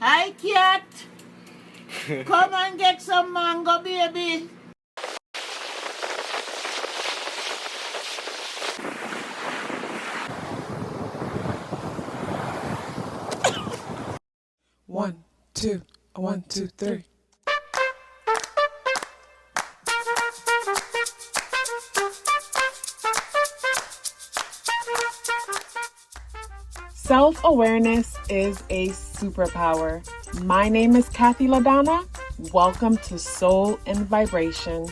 Hi, cat. Come and get some mango, baby. One, two, one, two, three. Self awareness is a superpower. My name is Kathy LaDonna. Welcome to Soul and Vibration.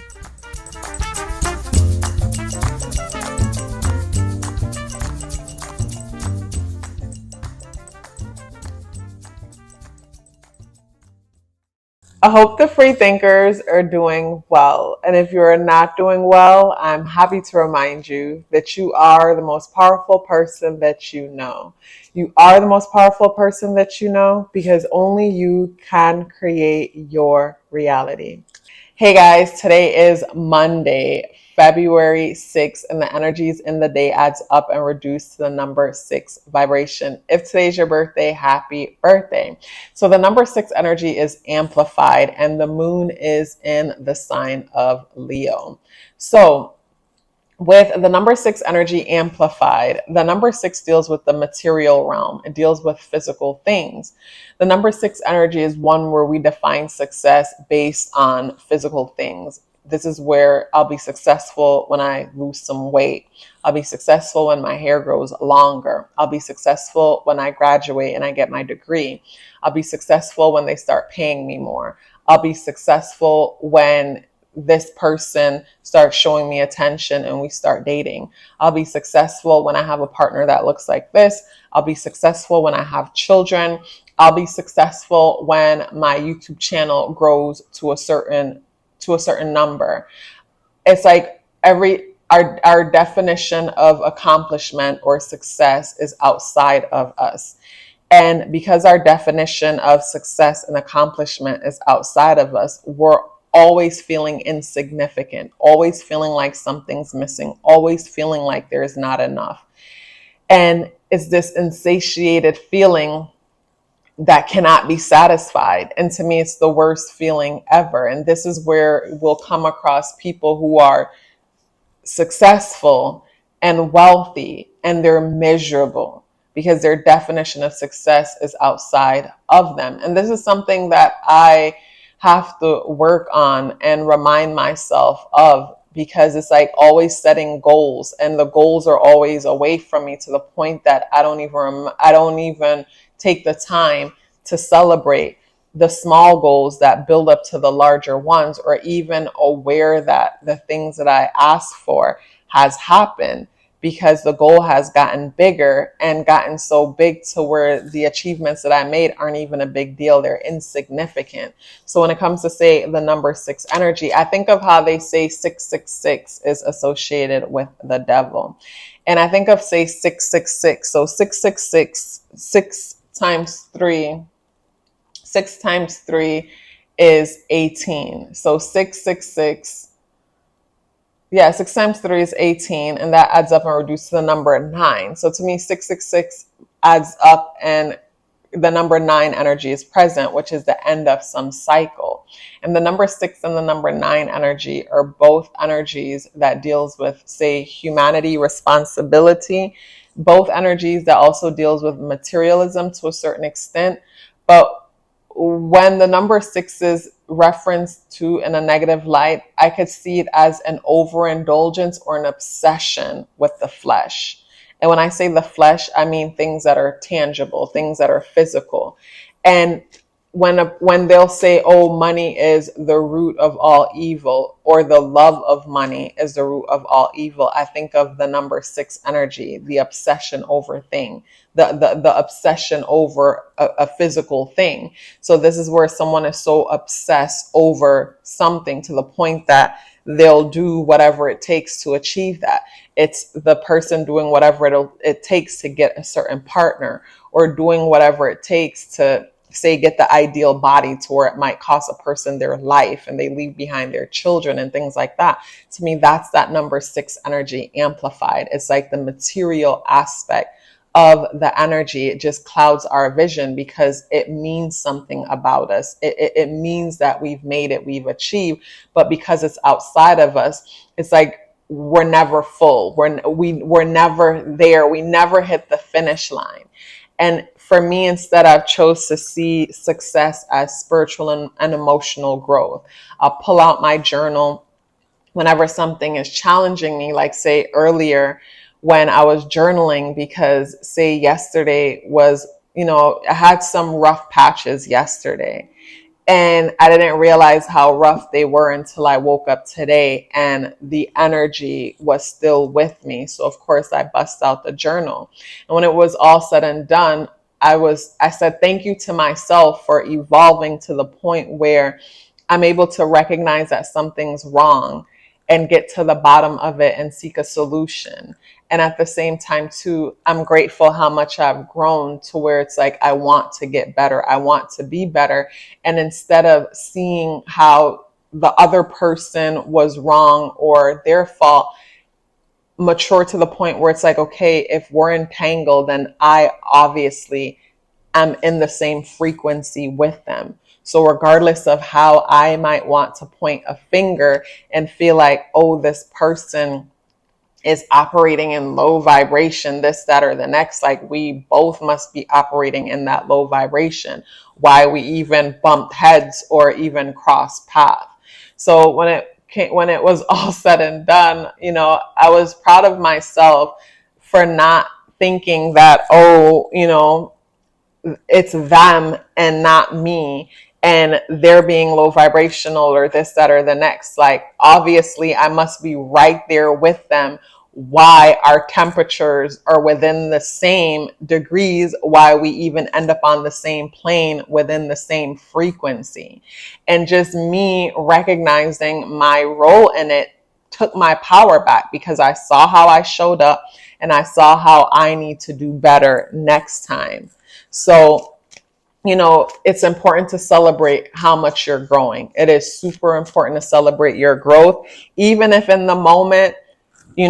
I hope the free thinkers are doing well. And if you're not doing well, I'm happy to remind you that you are the most powerful person that you know. You are the most powerful person that you know because only you can create your reality. Hey guys, today is Monday, February 6th, and the energies in the day adds up and reduce to the number 6 vibration. If today's your birthday, happy birthday. So the number 6 energy is amplified, and the moon is in the sign of Leo. So with the number 6 energy amplified, the number 6 deals with the material realm. It deals with physical things. The number 6 energy is one where we define success based on physical things. This is where I'll be successful when I lose some weight. I'll be successful when my hair grows longer. I'll be successful when I graduate and I get my degree. I'll be successful when they start paying me more. I'll be successful when this person starts showing me attention and we start dating. I'll be successful when I have a partner that looks like this. I'll be successful when I have children. I'll be successful when my YouTube channel grows to a certain number. It's like our definition of accomplishment or success is outside of us. And because our definition of success and accomplishment is outside of us, we're always feeling insignificant, always feeling like something's missing, always feeling like there's not enough. And it's this insatiated feeling that cannot be satisfied. And to me, it's the worst feeling ever. And this is where we'll come across people who are successful and wealthy and they're miserable because their definition of success is outside of them. And this is something that I have to work on and remind myself of, because it's like always setting goals and the goals are always away from me to the point that I don't even take the time to celebrate the small goals that build up to the larger ones, or even aware that the things that I asked for has happened, because the goal has gotten bigger and gotten so big to where the achievements that I made aren't even a big deal. They're insignificant. So when it comes to, say, the number 6 energy, I think of how they say 666 is associated with the devil. And I think of, say, 666. So 666, 6 times 3. 6 times 3 is 18. So 666. Yeah, 6 times 3 is 18, and that adds up and reduces to the number 9. So to me, 666 adds up and the number 9 energy is present, which is the end of some cycle. And the number 6 and the number 9 energy are both energies that deals with, say, humanity, responsibility, both energies that also deals with materialism to a certain extent. But when the number 6 is referenced to in a negative light, I could see it as an overindulgence or an obsession with the flesh. And when I say the flesh, I mean things that are tangible, things that are physical. And when they'll say, oh, money is the root of all evil, or the love of money is the root of all evil, I think of the number 6 energy, the obsession over thing, the obsession over a physical thing. So this is where someone is so obsessed over something to the point that they'll do whatever it takes to achieve that. It's the person doing whatever it takes to get a certain partner, or doing whatever it takes to, say, get the ideal body to where it might cost a person their life and they leave behind their children and things like that. To me, that's that number 6 energy amplified. It's like the material aspect of the energy, it just clouds our vision because it means something about us. It means that we've made it, we've achieved, but because it's outside of us, it's like we're never full. We're never there. We never hit the finish line. And for me, instead, I've chose to see success as spiritual and emotional growth. I'll pull out my journal whenever something is challenging me, like say earlier when I was journaling, because say yesterday was, I had some rough patches yesterday. And I didn't realize how rough they were until I woke up today and the energy was still with me. So of course I bust out the journal. And when it was all said and done, I said thank you to myself for evolving to the point where I'm able to recognize that something's wrong and get to the bottom of it and seek a solution. And at the same time, too, I'm grateful how much I've grown to where it's like, I want to get better. I want to be better. And instead of seeing how the other person was wrong or their fault, mature to the point where it's like, okay, if we're entangled, then I obviously am in the same frequency with them. So regardless of how I might want to point a finger and feel like, oh, this person is operating in low vibration, this, that, or the next, like we both must be operating in that low vibration. Why we even bumped heads or even crossed paths. So when it was all said and done, I was proud of myself for not thinking that, oh, it's them and not me, and they're being low vibrational or this, that, or the next. Like, obviously, I must be right there with them. Why our temperatures are within the same degrees, why we even end up on the same plane within the same frequency. And just me recognizing my role in it took my power back because I saw how I showed up and I saw how I need to do better next time. So, it's important to celebrate how much you're growing. It is super important to celebrate your growth, even if in the moment, you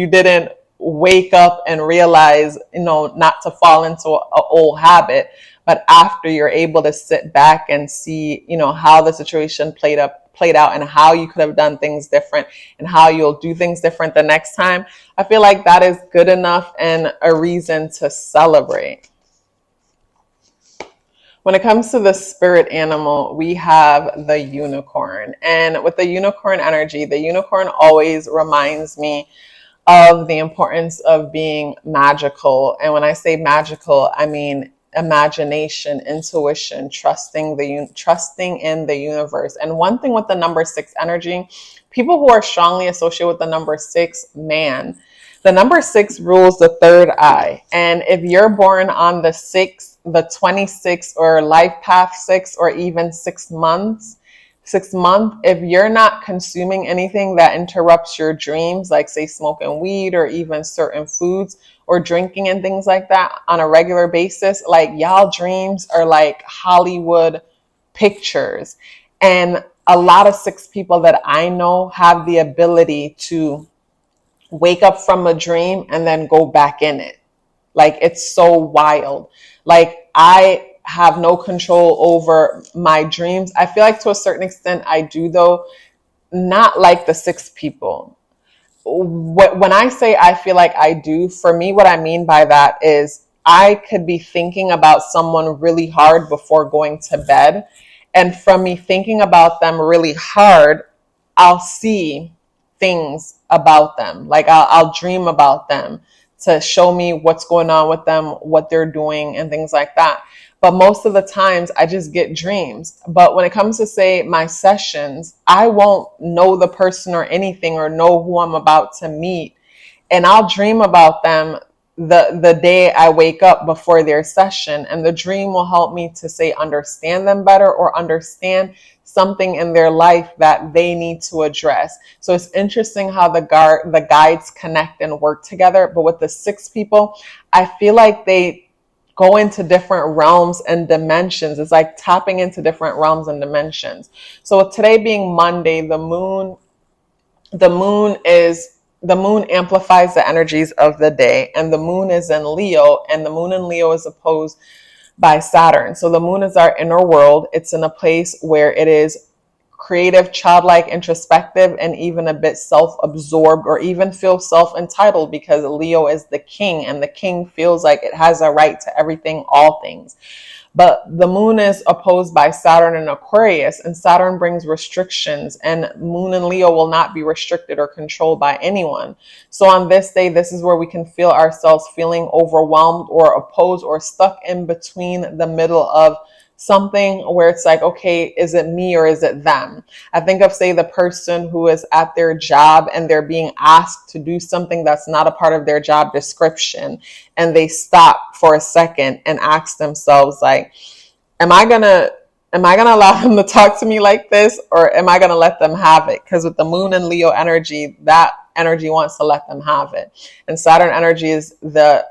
didn't wake up and realize, not to fall into an old habit, but after you're able to sit back and see, how the situation played out and how you could have done things different and how you'll do things different the next time, I feel like that is good enough and a reason to celebrate. When it comes to the spirit animal, we have the unicorn. And with the unicorn energy, the unicorn always reminds me of the importance of being magical. And when I say magical, I mean imagination, intuition, trusting in the universe. And one thing with the number 6 energy, people who are strongly associated with the number 6, man, the number 6 rules the third eye. And if you're born on the 6th, the 26th, or life path 6, or even 6 month, if you're not consuming anything that interrupts your dreams, like say smoking weed or even certain foods or drinking and things like that on a regular basis, like y'all dreams are like Hollywood pictures. And a lot of 6 people that I know have the ability to wake up from a dream and then go back in it. Like, it's so wild. Like, I have no control over my dreams. I feel like to a certain extent I do, though, not like the 6 people. When I say I feel like I do, for me, what I mean by that is I could be thinking about someone really hard before going to bed. And from me thinking about them really hard, I'll see things about them. Like I'll dream about them to show me what's going on with them, what they're doing, and things like that. But most of the times I just get dreams. But when it comes to say my sessions, I won't know the person or anything or know who I'm about to meet. And I'll dream about them the day I wake up before their session. And the dream will help me to say understand them better or understand something in their life that they need to address. So it's interesting how the guides connect and work together. But with the 6 people, I feel like they go into different realms and dimensions. It's like tapping into different realms and dimensions. So with today being Monday, the moon is the moon amplifies the energies of the day, and the moon is in Leo, and the moon in Leo is opposed by Saturn. So the moon is our inner world. It's in a place where it is creative, childlike, introspective, and even a bit self-absorbed, or even feel self-entitled, because Leo is the king, and the king feels like it has a right to everything, all things. But the moon is opposed by Saturn in Aquarius, and Saturn brings restrictions, and moon in Leo will not be restricted or controlled by anyone. So on this day, this is where we can feel ourselves feeling overwhelmed or opposed or stuck in between the middle of something where it's like, okay, is it me or is it them? I think of, say, the person who is at their job and they're being asked to do something that's not a part of their job description, and they stop for a second and ask themselves, like, am I gonna allow them to talk to me like this, or am I gonna let them have it? Because with the moon and Leo energy, that energy wants to let them have it. And Saturn energy is the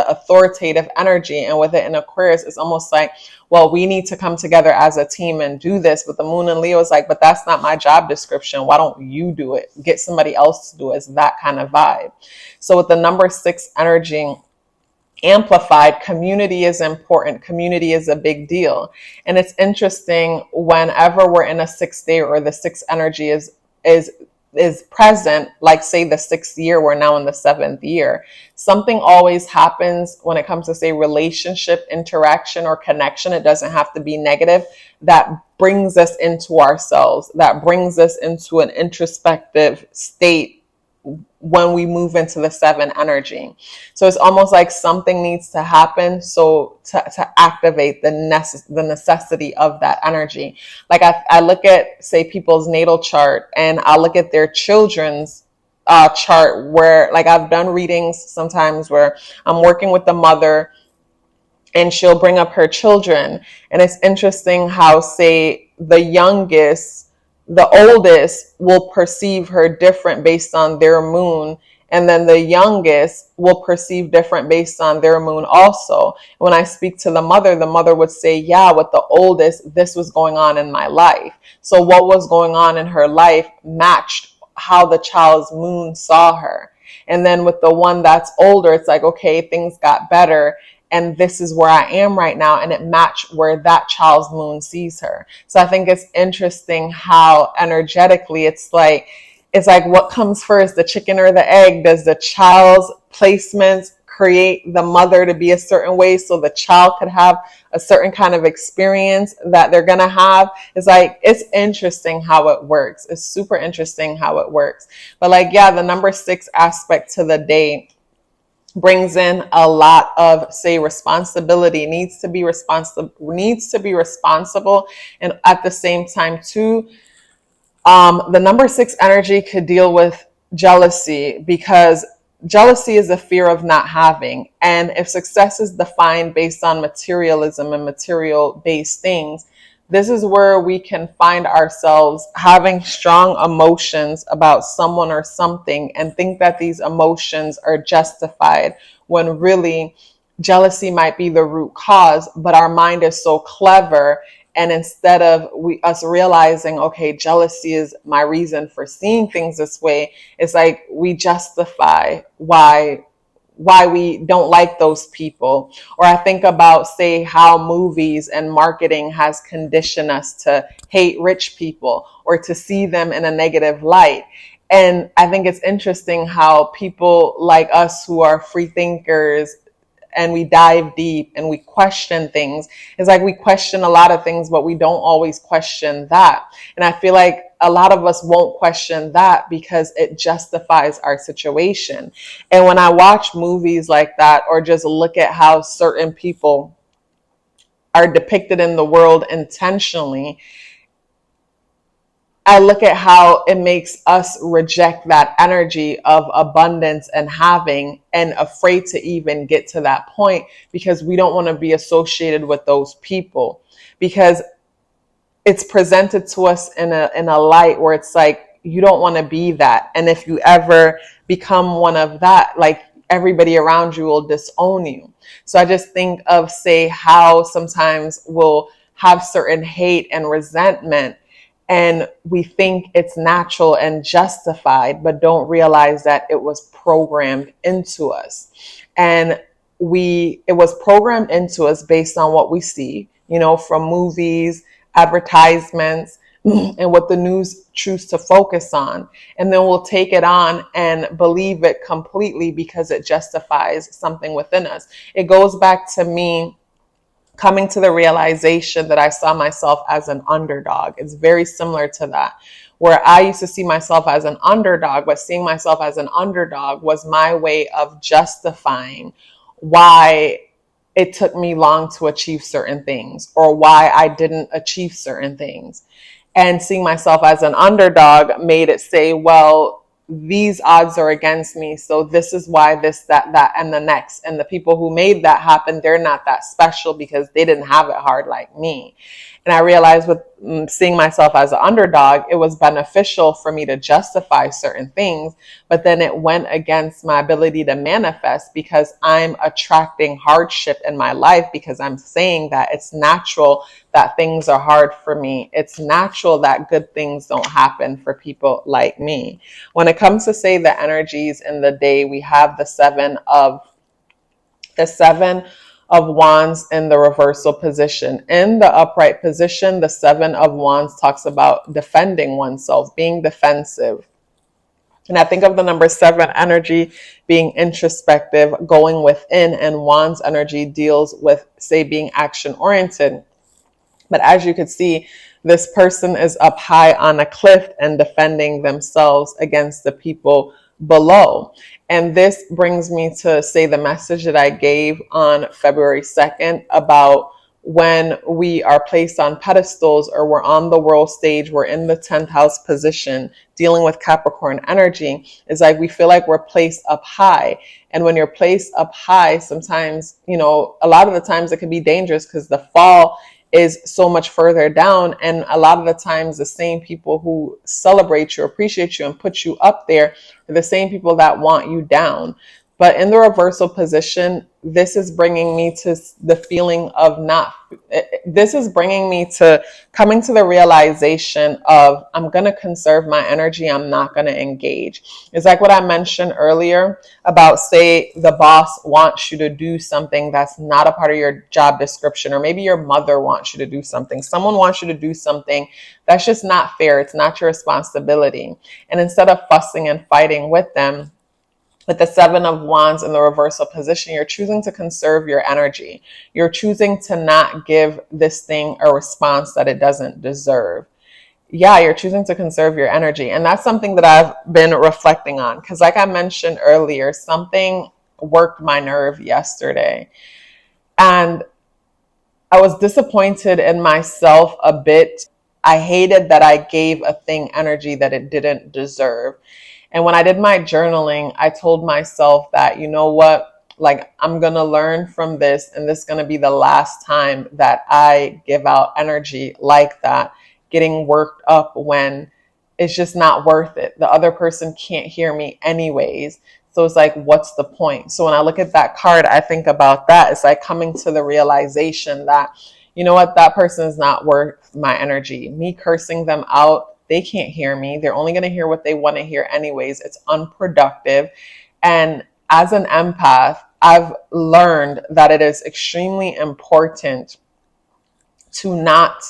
authoritative energy, and with it in Aquarius, it's almost like, well, we need to come together as a team and do this. But the moon and Leo is like, but that's not my job description. Why don't you do it? Get somebody else to do it. It's that kind of vibe. So with the number 6 energy amplified, community is important. Community is a big deal. And it's interesting, whenever we're in a 6th day, or the 6th energy is present, like say the 6th year, we're now in the 7th year, something always happens when it comes to, say, relationship, interaction, or connection. It doesn't have to be negative. That brings us into ourselves, that brings us into an introspective state when we move into the 7 energy. So it's almost like something needs to happen so to activate the necessity of that energy. Like I look at, say, people's natal chart, and I look at their children's chart, where, like, I've done readings sometimes where I'm working with the mother and she'll bring up her children. And it's interesting how, say, the oldest will perceive her different based on their moon, and then the youngest will perceive different based on their moon also. When I speak to the mother would say, yeah, with the oldest, this was going on in my life. So what was going on in her life matched how the child's moon saw her. And then with the one that's older, it's like, okay, things got better, and this is where I am right now, and it matched where that child's moon sees her. So I think it's interesting how energetically it's like what comes first, the chicken or the egg? Does the child's placements create the mother to be a certain way so the child could have a certain kind of experience that they're going to have? It's interesting how it works. It's super interesting how it works. But the number 6 aspect to the day brings in a lot of, say, responsibility, needs to be responsible, and at the same time too, the number 6 energy could deal with jealousy, because jealousy is a fear of not having. And if success is defined based on materialism and material based things, this is where we can find ourselves having strong emotions about someone or something and think that these emotions are justified, when really jealousy might be the root cause. But our mind is so clever, and instead of us realizing, okay, jealousy is my reason for seeing things this way, it's like we justify why we don't like those people. Or I think about, say, how movies and marketing has conditioned us to hate rich people or to see them in a negative light. And I think it's interesting how people like us who are free thinkers, and we dive deep and we question things. It's like we question a lot of things, but we don't always question that. And I feel like a lot of us won't question that because it justifies our situation. And when I watch movies like that, or just look at how certain people are depicted in the world intentionally, I look at how it makes us reject that energy of abundance and having, and afraid to even get to that point, because we don't want to be associated with those people, because it's presented to us in a light where it's like, you don't want to be that. And if you ever become one of that, like, everybody around you will disown you. So I just think of, say, how sometimes we'll have certain hate and resentment, and we think it's natural and justified, but don't realize that it was programmed into us. And it was programmed into us based on what we see, from movies, advertisements, and what the news choose to focus on. And then we'll take it on and believe it completely because it justifies something within us. It goes back to me coming to the realization that I saw myself as an underdog. It's very similar to that, where I used to see myself as an underdog, but seeing myself as an underdog was my way of justifying why it took me long to achieve certain things or why I didn't achieve certain things. And seeing myself as an underdog made it say, well, these odds are against me. So this is why this, that, and the next. And the people who made that happen, they're not that special because they didn't have it hard like me. And I realized with seeing myself as an underdog, it was beneficial for me to justify certain things, but then it went against my ability to manifest because I'm attracting hardship in my life because I'm saying that it's natural that things are hard for me. It's natural that good things don't happen for people like me. When it comes to say the energies in the day, we have the seven of wands in the reversal position. In the upright position, the 7 of wands talks about defending oneself, being defensive. And I think of the number 7 energy being introspective, going within, and wands energy deals with, say, being action oriented. But as you could see, this person is up high on a cliff and defending themselves against the people below. And this brings me to say the message that I gave on February 2nd about when we are placed on pedestals or we're on the world stage, we're in the 10th house position dealing with Capricorn energy. It's like we feel like we're placed up high. And when you're placed up high, sometimes, a lot of the times it can be dangerous because the fall is so much further down. And a lot of the times the same people who celebrate you, appreciate you, and put you up there are the same people that want you down. But in the reversal position, this is bringing me to the feeling of this is bringing me to coming to the realization of I'm going to conserve my energy. I'm not going to engage. It's like what I mentioned earlier about, say, the boss wants you to do something that's not a part of your job description, or maybe your mother wants you to do something. Someone wants you to do something that's just not fair. It's not your responsibility. And instead of fussing and fighting with them, with the 7 of wands in the reversal position, you're choosing to conserve your energy. You're choosing to not give this thing a response that it doesn't deserve. Yeah, you're choosing to conserve your energy. And that's something that I've been reflecting on. Because like I mentioned earlier, something worked my nerve yesterday. And I was disappointed in myself a bit. I hated that I gave a thing energy that it didn't deserve. And when I did my journaling, I told myself that, you know what, like I'm going to learn from this, and this is going to be the last time that I give out energy like that, getting worked up when it's just not worth it. The other person can't hear me anyways. So it's like, what's the point? So when I look at that card, I think about that. It's like coming to the realization that, you know what, that person is not worth my energy. Me cursing them out, they can't hear me. They're only going to hear what they want to hear anyways. It's unproductive. And as an empath, I've learned that it is extremely important to not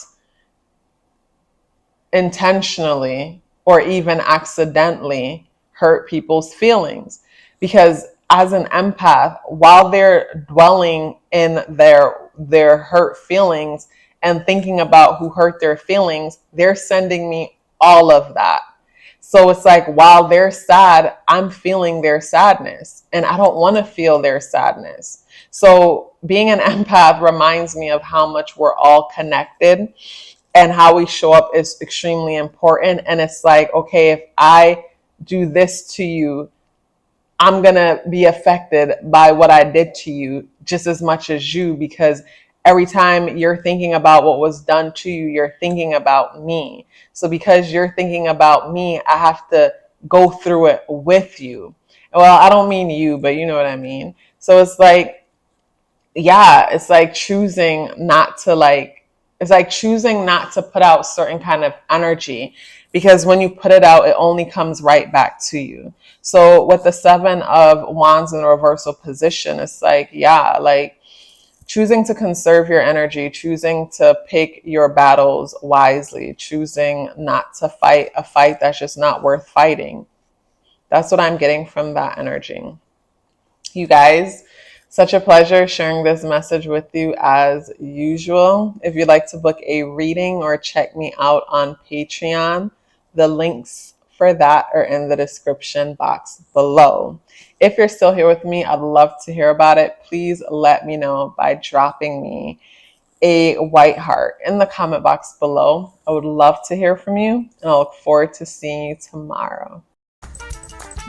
intentionally or even accidentally hurt people's feelings. Because as an empath, while they're dwelling in their hurt feelings and thinking about who hurt their feelings, they're sending me all of that. So it's like, while they're sad, I'm feeling their sadness, and I don't want to feel their sadness. So being an empath reminds me of how much we're all connected, and how we show up is extremely important. And it's like, okay, if I do this to you, I'm going to be affected by what I did to you just as much as you, because every time you're thinking about what was done to you, you're thinking about me. So because you're thinking about me, I have to go through it with you. Well, I don't mean you, but you know what I mean. So it's like, yeah, it's like choosing not to like It's like choosing not to put out certain kind of energy, because when you put it out, it only comes right back to you. So with the Seven of Wands in the reversal position, it's like, yeah, like choosing to conserve your energy, choosing to pick your battles wisely, choosing not to fight a fight that's just not worth fighting. That's what I'm getting from that energy. You guys, such a pleasure sharing this message with you as usual. If you'd like to book a reading or check me out on Patreon, the links for that are in the description box below. If you're still here with me, I'd love to hear about it. Please let me know by dropping me a white heart in the comment box below. I would love to hear from you, and I look forward to seeing you tomorrow.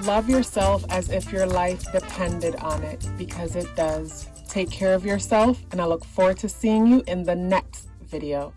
Love yourself as if your life depended on it, because it does. Take care of yourself, and I look forward to seeing you in the next video.